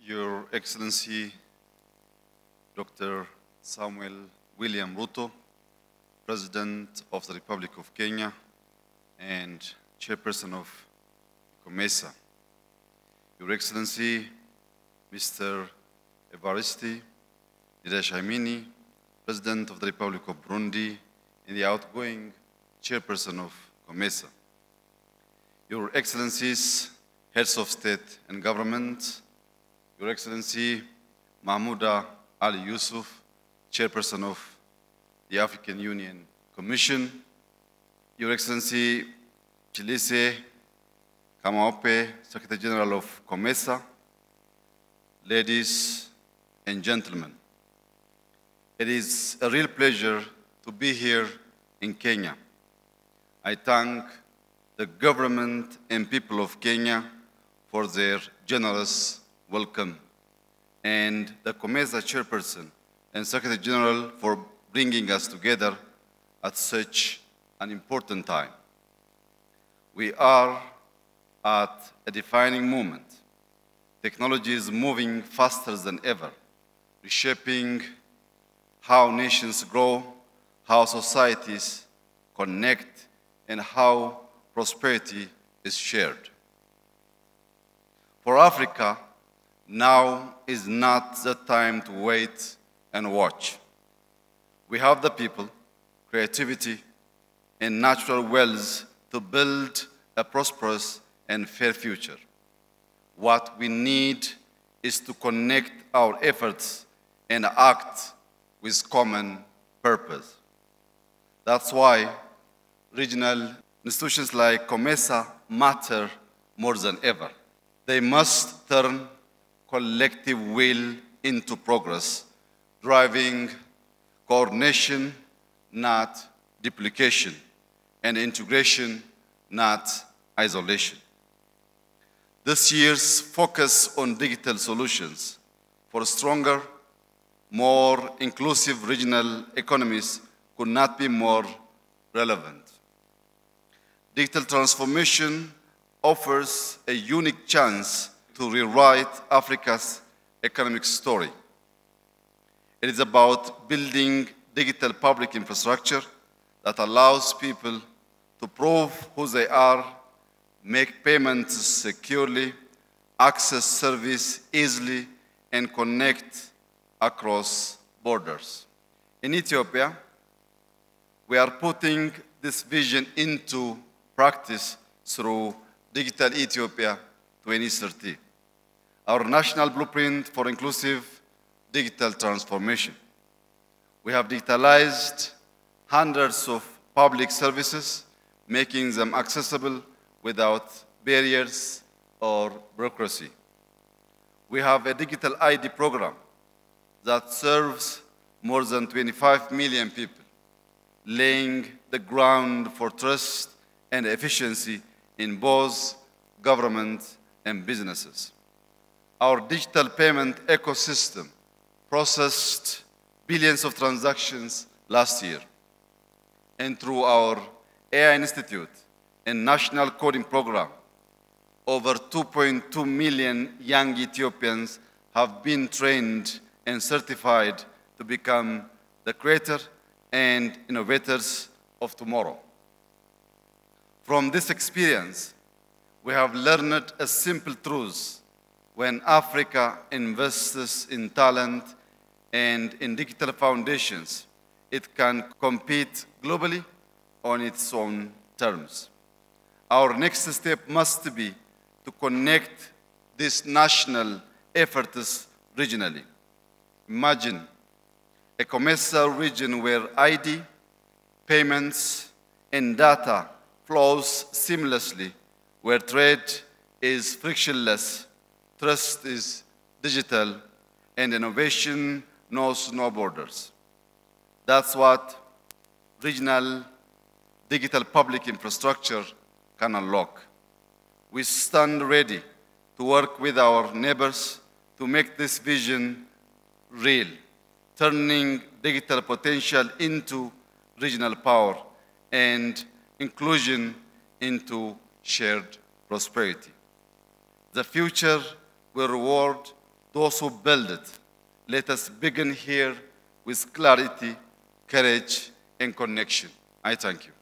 Your Excellency, Dr. Samuel William Ruto, President of the Republic of Kenya and Chairperson of COMESA. Your Excellency, Mr. Evariste Ndayishimiye, President of the Republic of Burundi and the outgoing Chairperson of COMESA. Your Excellencies, Heads of State and Government, Your Excellency Mahmouda Ali Yusuf, Chairperson of the African Union Commission, Your Excellency Chilise Kamaope, Secretary General of COMESA, ladies and gentlemen, it is a real pleasure to be here in Kenya. I thank the government and people of Kenya for their generous welcome, and the COMESA Chairperson and Secretary General for bringing us together at such an important time. We are at a defining moment. Technology is moving faster than ever, reshaping how nations grow, how societies connect, and how prosperity is shared. For Africa, now is not the time to wait and watch. We have the people, creativity, and natural wealth to build a prosperous and fair future. What we need is to connect our efforts and act with common purpose. That's why regional institutions like COMESA matter more than ever. They must turn collective will into progress, driving coordination, not duplication, and integration, not isolation. This year's focus on digital solutions for stronger, more inclusive regional economies could not be more relevant. Digital transformation offers a unique chance to rewrite Africa's economic story. It is about building digital public infrastructure that allows people to prove who they are, make payments securely, access service easily, and connect across borders. In Ethiopia, we are putting this vision into practice through Digital Ethiopia 2030, our national blueprint for inclusive digital transformation. We have digitalized hundreds of public services, making them accessible without barriers or bureaucracy. We have a digital ID program that serves more than 25 million people, laying the ground for trust and efficiency in both government and businesses. Our digital payment ecosystem processed billions of transactions last year. And through our AI Institute and National Coding Program, over 2.2 million young Ethiopians have been trained and certified to become the creator and innovators of tomorrow. From this experience, we have learned a simple truth. When Africa invests in talent and in digital foundations, it can compete globally on its own terms. Our next step must be to connect these national efforts regionally. Imagine a commercial region where ID, payments, and data flows seamlessly, where trade is frictionless, trust is digital, and innovation knows no borders. That's what regional digital public infrastructure can unlock. We stand ready to work with our neighbors to make this vision real, turning digital potential into regional power and inclusion into shared prosperity. The future will reward those who build it. Let us begin here with clarity, courage, and connection. I thank you.